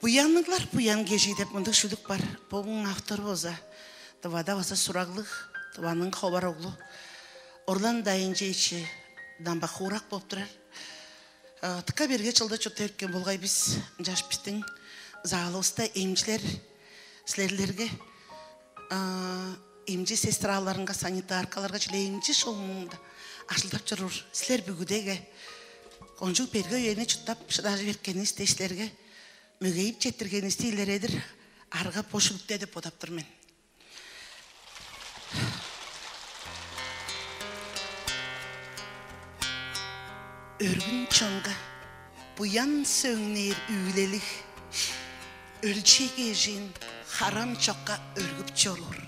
Буянныглар буян кежи деп мындык шүлік бар. Бұның автор болса, тывада баса сұрағлық, тываның хабар оғлы. Орлан дайын жейші дамба хурақ боп тұрар. Тыка берге чылда чөтті еркен болғай біз жаш біздің зағылығыста емчілер, сілерлерге, емчі сестраларынға, санитаркаларға чіле емчі шоуында ашылдап жүрір. Сілер бүгідеге, қонжық берге өйені чүттап шыдажы беркені істейшілерге мүгейіп жеттірген істейлер едір, арға пошылықты деп одап тұр мен. Өргін чонға бұян сөңнер үйлелік, өлчеге жин харам чоққа өргіп чолыр.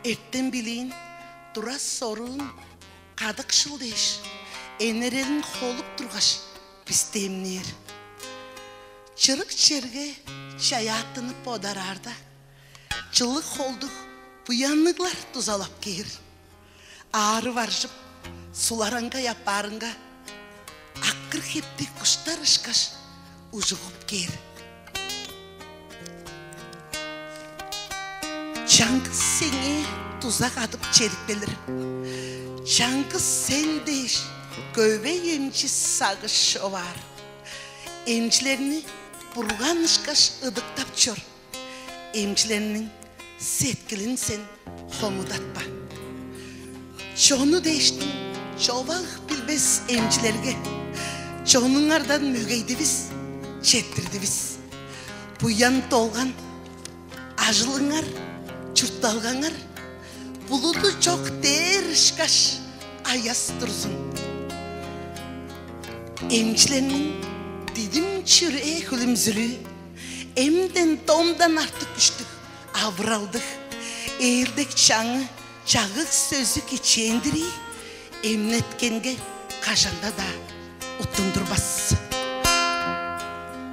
Эрттен білейін тұрас сорын қадық шылдеш, энерелін қолып тұрғаш біздемнер. Чырық черге чаятынып подарарда, чылық қолдық бұянныглар тұзалап кейір. Ары варжып, суларынға япарынға, аққыр хептік құштар ұшқаш ұжығып кейір. Чаңғыз сеңе тұзақ адып черік белір. Чаңғыз сен дейш көбе емчі сағыш овар. Емчілеріні бұрған ұшқаш ұдықтап чор. Емчілерінің сеткілін сен хомудатпа. Çoğunu değiştin, çoğvalık bilbez emcilerge. Çoğunlardan mügeydi biz, çettirdi biz. Bu yan dolgan, acılığınlar, çurtdalğanlar, buludu çok der ışkaş, ayas dursun. Emcilerinin didim çürüye külümzülü, emden domdan artık güçtük, avraldık, eğildik çağı, Çağık sözü keçendiri, emnetkenge kaşanda da utundurmaz.